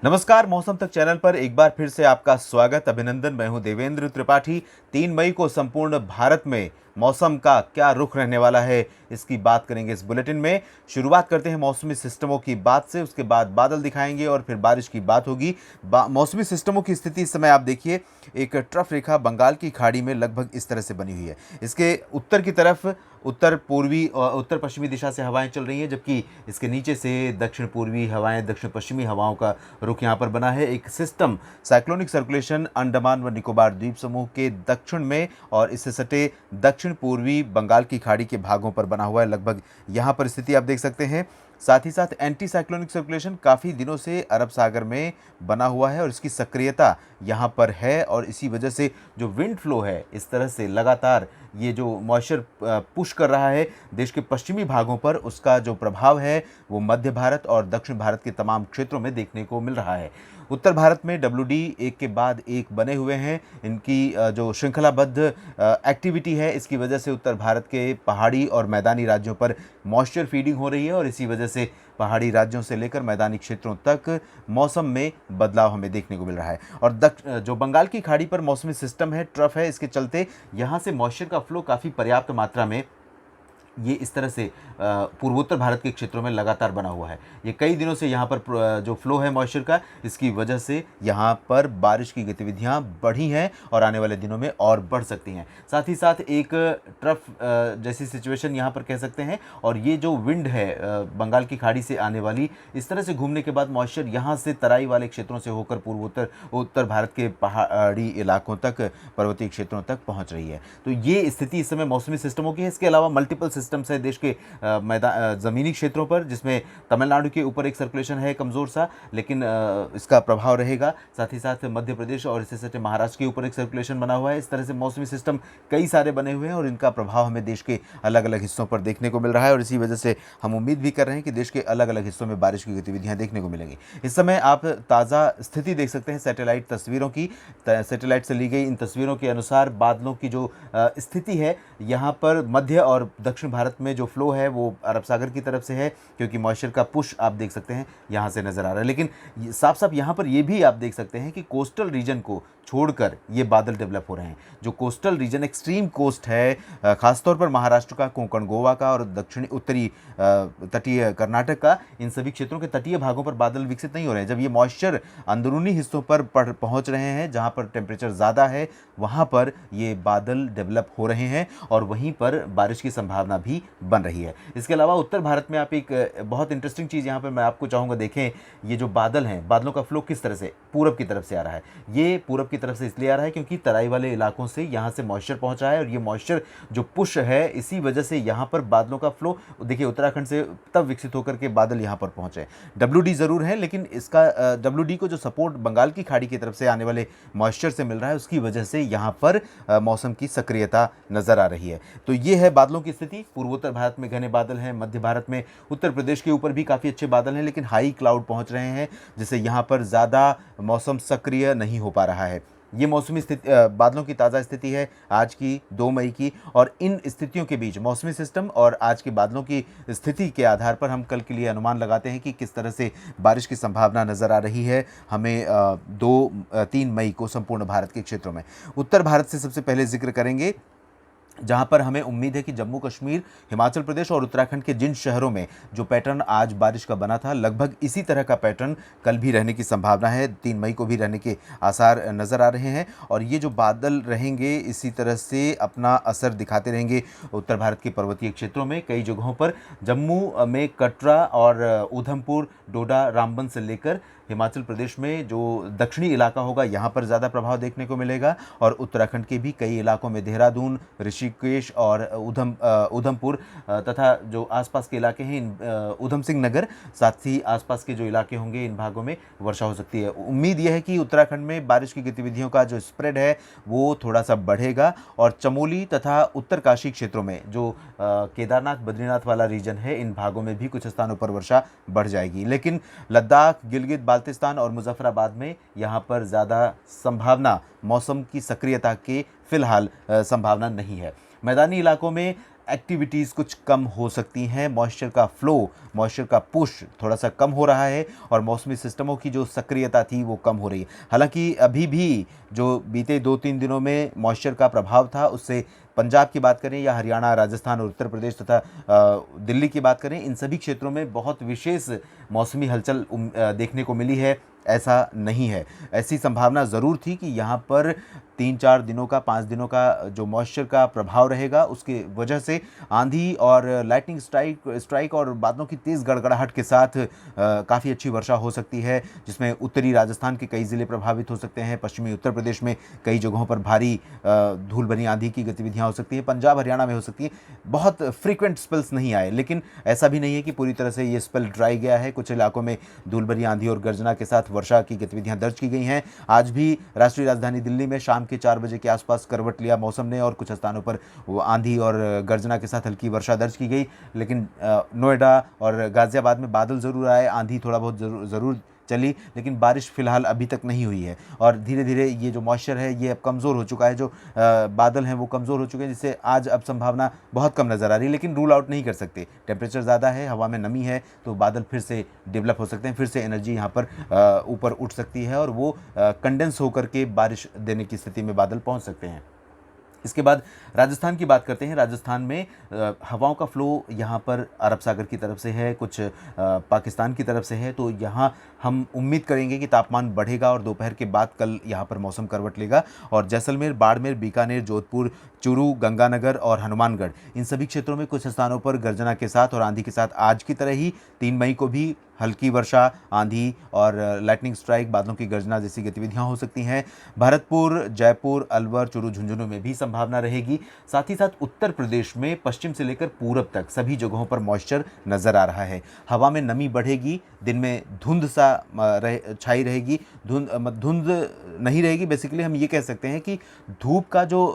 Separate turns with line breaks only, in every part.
नमस्कार, मौसम तक चैनल पर एक बार फिर से आपका स्वागत, अभिनंदन। मैं हूं देवेंद्र त्रिपाठी। 3 मई को संपूर्ण भारत में मौसम का क्या रुख रहने वाला है, इसकी बात करेंगे इस बुलेटिन में। शुरुआत करते हैं मौसमी सिस्टमों की बात से, उसके बाद बादल दिखाएंगे और फिर बारिश की बात होगी। मौसमी सिस्टमों की स्थिति इस समय आप देखिए, एक ट्रफ रेखा बंगाल की खाड़ी में लगभग इस तरह से बनी हुई है। इसके उत्तर की तरफ उत्तर पूर्वी और उत्तर पश्चिमी दिशा से हवाएं चल रही हैं, जबकि इसके नीचे से दक्षिण पूर्वी हवाएं, दक्षिण पश्चिमी हवाओं का रुख यहाँ पर बना है। एक सिस्टम साइक्लोनिक सर्कुलेशन अंडमान व निकोबार द्वीप समूह के दक्षिण में और इससे सटे दक्षिण पूर्वी बंगाल की खाड़ी के भागों पर बना हुआ है। लगभग यहाँ पर स्थिति आप देख सकते हैं। साथ ही साथ एंटी साइक्लोनिक सर्कुलेशन काफ़ी दिनों से अरब सागर में बना हुआ है और इसकी सक्रियता यहाँ पर है, और इसी वजह से जो विंड फ्लो है, इस तरह से लगातार ये जो मॉइस्चर पुश कर रहा है देश के पश्चिमी भागों पर, उसका जो प्रभाव है वो मध्य भारत और दक्षिण भारत के तमाम क्षेत्रों में देखने को मिल रहा है। उत्तर भारत में WD एक के बाद एक बने हुए हैं। इनकी जो श्रृंखलाबद्ध एक्टिविटी है, इसकी वजह से उत्तर भारत के पहाड़ी और मैदानी राज्यों पर मॉइस्चर फीडिंग हो रही है और इसी वजह से पहाड़ी राज्यों से लेकर मैदानी क्षेत्रों तक मौसम में बदलाव हमें देखने को मिल रहा है। और जो बंगाल की खाड़ी पर मौसमी सिस्टम है, ट्रफ है, इसके चलते यहाँ से मॉइस्चर का फ्लो काफ़ी पर्याप्त मात्रा में ये इस तरह से पूर्वोत्तर भारत के क्षेत्रों में लगातार बना हुआ है। ये कई दिनों से यहाँ पर जो फ्लो है मॉइस्चर का, इसकी वजह से यहाँ पर बारिश की गतिविधियाँ बढ़ी हैं और आने वाले दिनों में और बढ़ सकती हैं। साथ ही साथ एक ट्रफ जैसी सिचुएशन यहाँ पर कह सकते हैं। और ये जो विंड है बंगाल की खाड़ी से आने वाली, इस तरह से घूमने के बाद मॉइस्चर यहाँ से तराई वाले क्षेत्रों से होकर उत्तर भारत के पहाड़ी इलाकों तक, पर्वतीय क्षेत्रों तक पहुँच रही है। तो ये स्थिति इस समय मौसमी सिस्टमों की है। इसके अलावा मल्टीपल सिस्टम्स है देश के ज़मीनी क्षेत्रों पर, जिसमें तमिलनाडु के ऊपर एक सर्कुलेशन है कमज़ोर सा, लेकिन इसका प्रभाव रहेगा। साथ ही साथ मध्य प्रदेश और इससे सटे महाराष्ट्र के ऊपर एक सर्कुलेशन बना हुआ है। इस तरह से मौसमी सिस्टम कई सारे बने हुए हैं और इनका प्रभाव हमें देश के अलग अलग हिस्सों पर देखने को मिल रहा है और इसी वजह से हम उम्मीद भी कर रहे हैं कि देश के अलग अलग हिस्सों में बारिश की गतिविधियाँ देखने को मिलेंगी। इस समय आप ताज़ा स्थिति देख सकते हैं सैटेलाइट तस्वीरों की। सैटेलाइट से ली गई इन तस्वीरों के अनुसार बादलों की जो स्थिति है, यहाँ पर मध्य और दक्षिण भारत में जो फ्लो है वो अरब सागर की तरफ से है, क्योंकि मॉइस्चर का पुश आप देख सकते हैं यहाँ से नज़र आ रहा है। लेकिन साफ साफ यहाँ पर ये भी आप देख सकते हैं कि कोस्टल रीजन को छोड़कर ये बादल डेवलप हो रहे हैं। जो कोस्टल रीजन, एक्सट्रीम कोस्ट है, खासतौर पर महाराष्ट्र का, कोंकण गोवा का और दक्षिणी उत्तरी तटीय कर्नाटक का, इन सभी क्षेत्रों के तटीय भागों पर बादल विकसित नहीं हो रहे हैं। जब ये मॉइस्चर अंदरूनी हिस्सों पर पहुँच रहे हैं, जहाँ पर टेम्परेचर ज़्यादा है, वहाँ पर ये बादल डेवलप हो रहे हैं और वहीं पर बारिश की संभावना भी बन रही है। इसके अलावा उत्तर भारत में आप एक बहुत इंटरेस्टिंग चीज़ यहाँ पर मैं आपको चाहूँगा देखें। ये जो बादल हैं, बादलों का फ्लो किस तरह से पूरब की तरफ से आ रहा है। ये पूरब की तरफ से इसलिए आ रहा है क्योंकि तराई वाले इलाकों से यहाँ से मॉइस्चर पहुँचा है और ये मॉइस्चर जो पुश है, इसी वजह से यहाँ पर बादलों का फ्लो देखिए उत्तराखंड से तब विकसित होकर के बादल यहाँ पर पहुँचे। WD ज़रूर है, लेकिन इसका WD को जो सपोर्ट बंगाल की खाड़ी की तरफ से आने वाले मॉइस्चर से मिल रहा है, उसकी वजह से यहाँ पर मौसम की सक्रियता नज़र आ रही है। तो ये है बादलों की स्थिति। पूर्वोत्तर भारत में घने बादल हैं, मध्य भारत में, उत्तर प्रदेश के ऊपर भी काफ़ी अच्छे बादल हैं, लेकिन हाई क्लाउड पहुँच रहे हैं, जिससे यहाँ पर ज़्यादा मौसम सक्रिय नहीं हो पा रहा है। ये मौसमी स्थिति, बादलों की ताज़ा स्थिति है आज की 2 मई की। और इन स्थितियों के बीच मौसमी सिस्टम और आज के बादलों की स्थिति के आधार पर हम कल के लिए अनुमान लगाते हैं कि किस तरह से बारिश की संभावना नज़र आ रही है हमें 3 मई को संपूर्ण भारत के क्षेत्रों में। उत्तर भारत से सबसे पहले जिक्र करेंगे, जहां पर हमें उम्मीद है कि जम्मू कश्मीर, हिमाचल प्रदेश और उत्तराखंड के जिन शहरों में जो पैटर्न आज बारिश का बना था, लगभग इसी तरह का पैटर्न कल भी रहने की संभावना है। 3 मई को भी रहने के आसार नज़र आ रहे हैं और ये जो बादल रहेंगे इसी तरह से अपना असर दिखाते रहेंगे उत्तर भारत के पर्वतीय क्षेत्रों में। कई जगहों पर जम्मू में कटरा और उधमपुर, डोडा, रामबन से लेकर हिमाचल प्रदेश में जो दक्षिणी इलाका होगा, यहाँ पर ज़्यादा प्रभाव देखने को मिलेगा और उत्तराखंड के भी कई इलाकों में देहरादून, ऋषिकेश और उधमपुर तथा जो आसपास के इलाके हैं, उधम सिंह नगर, साथ ही आसपास के जो इलाके होंगे, इन भागों में वर्षा हो सकती है। उम्मीद यह है कि उत्तराखंड में बारिश की गतिविधियों का जो स्प्रेड है वो थोड़ा सा बढ़ेगा और चमोली तथा उत्तरकाशी क्षेत्रों में जो केदारनाथ, बद्रीनाथ वाला रीजन है, इन भागों में भी कुछ स्थानों पर वर्षा बढ़ जाएगी। लेकिन लद्दाख, गिलगित बाल्टिस्तान और मुजफ्फराबाद में यहाँ पर ज़्यादा संभावना, मौसम की सक्रियता के फिलहाल संभावना नहीं है। मैदानी इलाकों में एक्टिविटीज़ कुछ कम हो सकती हैं, मॉइस्चर का फ्लो, मॉइस्चर का पुश थोड़ा सा कम हो रहा है और मौसमी सिस्टमों की जो सक्रियता थी वो कम हो रही है। हालांकि अभी भी जो बीते 2-3 दिनों में मॉइस्चर का प्रभाव था, उससे पंजाब की बात करें या हरियाणा, राजस्थान और उत्तर प्रदेश तथा दिल्ली की बात करें, इन सभी क्षेत्रों में बहुत विशेष मौसमी हलचल देखने को मिली है, ऐसा नहीं है। ऐसी संभावना ज़रूर थी कि यहाँ पर 3-4 दिनों का, 5 दिनों का जो मॉइस्चर का प्रभाव रहेगा, उसके वजह से आंधी और लाइटनिंग स्ट्राइक और बादलों की तेज़ गड़गड़ाहट के साथ काफ़ी अच्छी वर्षा हो सकती है, जिसमें उत्तरी राजस्थान के कई ज़िले प्रभावित हो सकते हैं। पश्चिमी उत्तर प्रदेश में कई जगहों पर भारी धूल भरी आंधी की गतिविधियाँ हो सकती हैं। पंजाब हरियाणा में हो सकती है। बहुत फ्रीक्वेंट स्पेल्स नहीं आए, लेकिन ऐसा भी नहीं है कि पूरी तरह से ये स्पेल ड्राई गया है। कुछ इलाकों में धूल भरी आंधी और गर्जना के साथ वर्षा की गतिविधियां दर्ज की गई हैं। आज भी राष्ट्रीय राजधानी दिल्ली में शाम के 4 बजे के आसपास करवट लिया मौसम ने और कुछ स्थानों पर वो आंधी और गर्जना के साथ हल्की वर्षा दर्ज की गई। लेकिन नोएडा और गाजियाबाद में बादल ज़रूर आए, आंधी थोड़ा बहुत ज़रूर चली, लेकिन बारिश फिलहाल अभी तक नहीं हुई है और धीरे धीरे ये जो मॉइस्चर है ये अब कमज़ोर हो चुका है। जो बादल हैं वो कमज़ोर हो चुके हैं, जिससे आज अब संभावना बहुत कम नज़र आ रही है, लेकिन रूल आउट नहीं कर सकते। टेम्परेचर ज़्यादा है, हवा में नमी है, तो बादल फिर से डेवलप हो सकते हैं, फिर से एनर्जी यहाँ पर ऊपर उठ सकती है और वो कंडेंस होकर के बारिश देने की स्थिति में बादल पहुँच सकते हैं। इसके बाद राजस्थान की बात करते हैं। राजस्थान में हवाओं का फ़्लो यहाँ पर अरब सागर की तरफ से है, कुछ पाकिस्तान की तरफ से है, तो यहाँ हम उम्मीद करेंगे कि तापमान बढ़ेगा और दोपहर के बाद कल यहाँ पर मौसम करवट लेगा और जैसलमेर, बाड़मेर, बीकानेर, जोधपुर, चूरू, गंगानगर और हनुमानगढ़, इन सभी क्षेत्रों में कुछ स्थानों पर गर्जना के साथ और आंधी के साथ आज की तरह ही 3 मई को भी हल्की वर्षा, आंधी और लाइटनिंग स्ट्राइक, बादलों की गर्जना जैसी गतिविधियां हो सकती हैं। भरतपुर, जयपुर, अलवर, चूरू, झुंझुनू में भी संभावना रहेगी। साथ ही साथ उत्तर प्रदेश में पश्चिम से लेकर पूरब तक सभी जगहों पर मॉइस्चर नज़र आ रहा है। हवा में नमी बढ़ेगी, दिन में धुंध सा छाई रहेगी, धुंध नहीं रहेगी। बेसिकली हम ये कह सकते हैं कि धूप का जो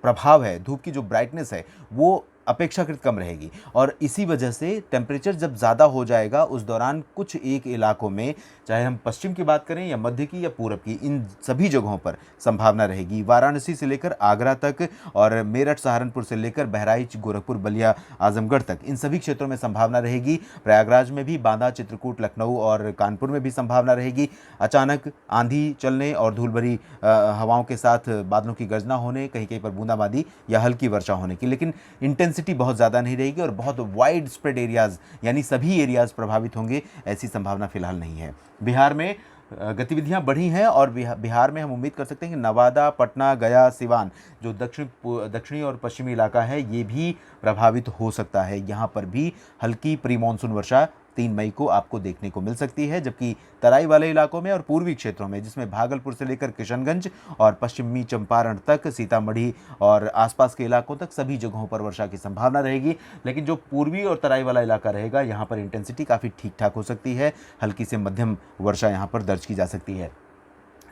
प्रभाव है, धूप की जो ब्राइटनेस है, वो अपेक्षाकृत कम रहेगी और इसी वजह से टेम्परेचर जब ज़्यादा हो जाएगा उस दौरान कुछ एक इलाकों में, चाहे हम पश्चिम की बात करें या मध्य की या पूरब की, इन सभी जगहों पर संभावना रहेगी। वाराणसी से लेकर आगरा तक और मेरठ, सहारनपुर से लेकर बहराइच, गोरखपुर, बलिया, आजमगढ़ तक, इन सभी क्षेत्रों में संभावना रहेगी। प्रयागराज में भी, बांदा, चित्रकूट, लखनऊ और कानपुर में भी संभावना रहेगी। अचानक आंधी चलने और धूल भरी हवाओं के साथ बादलों की गर्जना होने, कहीं कहीं पर बूंदाबांदी या हल्की वर्षा होने की, लेकिन इंटेंसिटी बहुत ज़्यादा नहीं रहेगी और बहुत वाइड स्प्रेड एरियाज़ यानी सभी एरियाज़ प्रभावित होंगे, ऐसी संभावना फिलहाल नहीं है। बिहार में गतिविधियां बढ़ी हैं और बिहार में हम उम्मीद कर सकते हैं कि नवादा, पटना, गया, सिवान, जो दक्षिणी और पश्चिमी इलाका है, ये भी प्रभावित हो सकता है। यहाँ पर भी हल्की प्री मानसून वर्षा 3 मई को आपको देखने को मिल सकती है, जबकि तराई वाले इलाकों में और पूर्वी क्षेत्रों में, जिसमें भागलपुर से लेकर किशनगंज और पश्चिमी चंपारण तक, सीतामढ़ी और आसपास के इलाकों तक सभी जगहों पर वर्षा की संभावना रहेगी। लेकिन जो पूर्वी और तराई वाला इलाका रहेगा, यहाँ पर इंटेंसिटी काफ़ी ठीक ठाक हो सकती है, हल्की से मध्यम वर्षा यहाँ पर दर्ज की जा सकती है।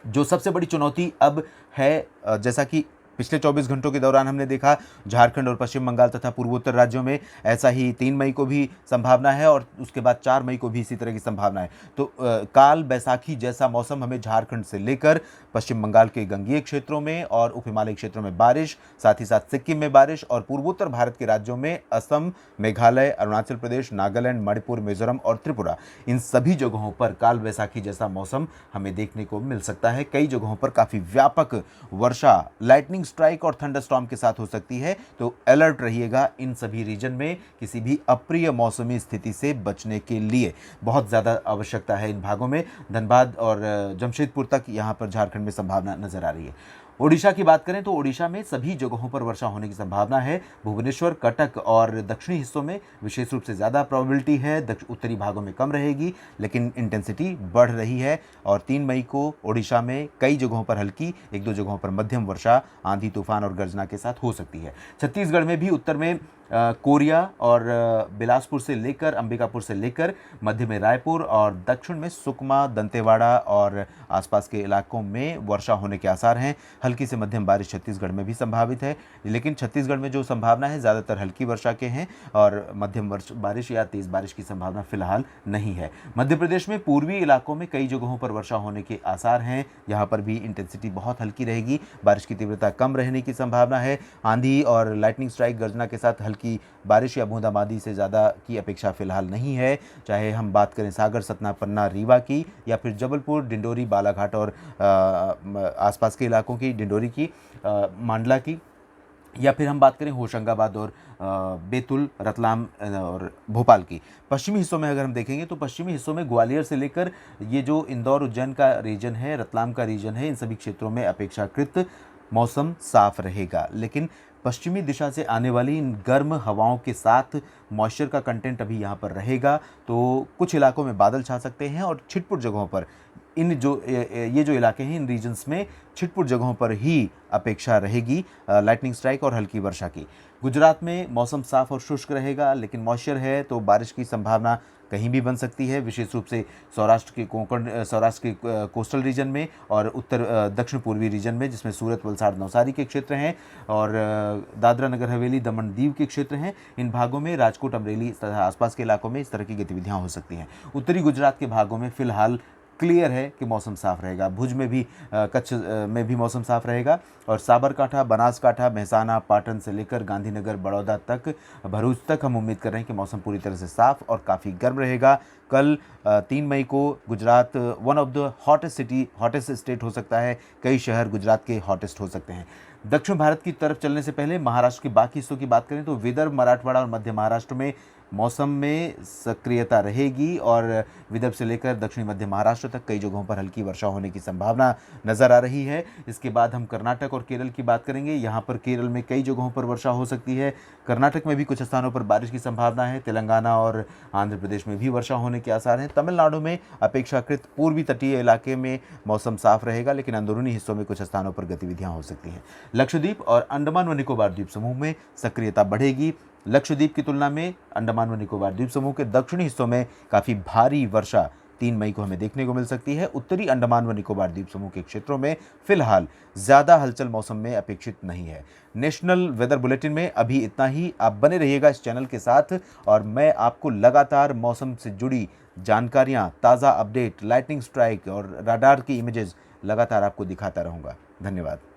जो सबसे बड़ी चुनौती अब है, जैसा कि पिछले 24 घंटों के दौरान हमने देखा, झारखंड और पश्चिम बंगाल तथा पूर्वोत्तर राज्यों में ऐसा ही 3 मई को भी संभावना है और उसके बाद 4 मई को भी इसी तरह की संभावना है। तो काल बैसाखी जैसा मौसम हमें झारखंड से लेकर पश्चिम बंगाल के गंगीय क्षेत्रों में और उप हिमालय क्षेत्रों में बारिश, साथ ही साथ सिक्किम में बारिश और पूर्वोत्तर भारत के राज्यों में असम, मेघालय, अरुणाचल प्रदेश, नागालैंड, मणिपुर, मिजोरम और त्रिपुरा, इन सभी जगहों पर काल बैसाखी जैसा मौसम हमें देखने को मिल सकता है। कई जगहों पर काफ़ी व्यापक वर्षा, लाइटनिंग स्ट्राइक और थंडरस्टॉर्म के साथ हो सकती है, तो अलर्ट रहिएगा इन सभी रीजन में। किसी भी अप्रिय मौसमी स्थिति से बचने के लिए बहुत ज़्यादा आवश्यकता है इन भागों में। धनबाद और जमशेदपुर तक यहाँ पर झारखंड में संभावना नजर आ रही है। ओडिशा की बात करें तो ओडिशा में सभी जगहों पर वर्षा होने की संभावना है। भुवनेश्वर, कटक और दक्षिणी हिस्सों में विशेष रूप से ज़्यादा प्रोबेबिलिटी है, उत्तरी भागों में कम रहेगी, लेकिन इंटेंसिटी बढ़ रही है और 3 मई को ओडिशा में कई जगहों पर हल्की, 1-2 जगहों पर मध्यम वर्षा, आंधी, तूफान और गर्जना के साथ हो सकती है। छत्तीसगढ़ में भी उत्तर में कोरिया और बिलासपुर से लेकर अंबिकापुर से लेकर मध्य में रायपुर और दक्षिण में सुकमा, दंतेवाड़ा और आसपास के इलाकों में वर्षा होने के आसार हैं। हल्की से मध्यम बारिश छत्तीसगढ़ में भी संभावित है, लेकिन छत्तीसगढ़ में जो संभावना है ज़्यादातर हल्की वर्षा के हैं और मध्यम बारिश या तेज़ बारिश की संभावना फिलहाल नहीं है। मध्य प्रदेश में पूर्वी इलाकों में कई जगहों पर वर्षा होने के आसार हैं, यहाँ पर भी इंटेंसिटी बहुत हल्की रहेगी, बारिश की तीव्रता कम रहने की संभावना है। आंधी और लाइटनिंग स्ट्राइक, गर्जना के साथ हल्की बल्कि बारिश या बूंदाबांदी से ज़्यादा की अपेक्षा फ़िलहाल नहीं है। चाहे हम बात करें सागर, सतना, पन्ना, रीवा की, या फिर जबलपुर, डिंडोरी, बालाघाट और आसपास के इलाकों की, डिंडोरी की, मांडला की, या फिर हम बात करें होशंगाबाद और बैतूल, रतलाम और भोपाल की। पश्चिमी हिस्सों में अगर हम देखेंगे तो पश्चिमी हिस्सों में ग्वालियर से लेकर ये जो इंदौर, उज्जैन का रीजन है, रतलाम का रीजन है, इन सभी क्षेत्रों में अपेक्षाकृत मौसम साफ रहेगा। लेकिन पश्चिमी दिशा से आने वाली इन गर्म हवाओं के साथ मॉइस्चर का कंटेंट अभी यहाँ पर रहेगा, तो कुछ इलाकों में बादल छा सकते हैं और छिटपुट जगहों पर इन जो ये जो इलाके हैं, इन रीजन्स में छिटपुट जगहों पर ही अपेक्षा रहेगी लाइटनिंग स्ट्राइक और हल्की वर्षा की। गुजरात में मौसम साफ और शुष्क रहेगा, लेकिन मॉइस्चर है तो बारिश की संभावना कहीं भी बन सकती है, विशेष रूप से सौराष्ट्र के कोंकण, सौराष्ट्र के कोस्टल रीजन में और उत्तर दक्षिण पूर्वी रीजन में, जिसमें सूरत, वलसाड़, नवसारी के क्षेत्र हैं और दादरा नगर हवेली, दमन दीव के क्षेत्र हैं। इन भागों में राजकोट, अमरेली तथा आसपास के इलाकों में इस तरह की गतिविधियां हो सकती हैं। उत्तरी गुजरात के भागों में फिलहाल क्लियर है कि मौसम साफ रहेगा। भुज में भी, कच्छ में भी मौसम साफ रहेगा और साबरकांठा, बनासकांठा, मेहसाना, पाटन से लेकर गांधीनगर, बड़ौदा तक, भरूच तक हम उम्मीद कर रहे हैं कि मौसम पूरी तरह से साफ और काफ़ी गर्म रहेगा। कल 3 मई को Gujarat one of the hottest state हो सकता है। कई शहर गुजरात के हॉटेस्ट हो सकते हैं। दक्षिण भारत की तरफ चलने से पहले महाराष्ट्र के बाकी हिस्सों की बात करें तो विदर्भ, मराठवाड़ा और मध्य महाराष्ट्र में मौसम में सक्रियता रहेगी और विदर्भ से लेकर दक्षिणी मध्य महाराष्ट्र तक कई जगहों पर हल्की वर्षा होने की संभावना नज़र आ रही है। इसके बाद हम कर्नाटक और केरल की बात करेंगे। यहाँ पर केरल में कई जगहों पर वर्षा हो सकती है। कर्नाटक में भी कुछ स्थानों पर बारिश की संभावना है। तेलंगाना और आंध्र प्रदेश में भी वर्षा होने के आसार हैं। तमिलनाडु में अपेक्षाकृत पूर्वी तटीय इलाके में मौसम साफ रहेगा, लेकिन अंदरूनी हिस्सों में कुछ स्थानों पर गतिविधियां हो सकती हैं। लक्षद्वीप और अंडमान व निकोबार द्वीप समूह में सक्रियता बढ़ेगी। लक्षद्वीप की तुलना में अंडमान व निकोबार द्वीप समूह के दक्षिणी हिस्सों में काफ़ी भारी वर्षा 3 मई को हमें देखने को मिल सकती है। उत्तरी अंडमान व निकोबार द्वीप समूह के क्षेत्रों में फिलहाल ज़्यादा हलचल मौसम में अपेक्षित नहीं है। नेशनल वेदर बुलेटिन में अभी इतना ही। आप बने रहिएगा इस चैनल के साथ और मैं आपको लगातार मौसम से जुड़ी जानकारियाँ, ताज़ा अपडेट, लाइटनिंग स्ट्राइक और राडार की इमेजेस लगातार आपको दिखाता रहूँगा। धन्यवाद।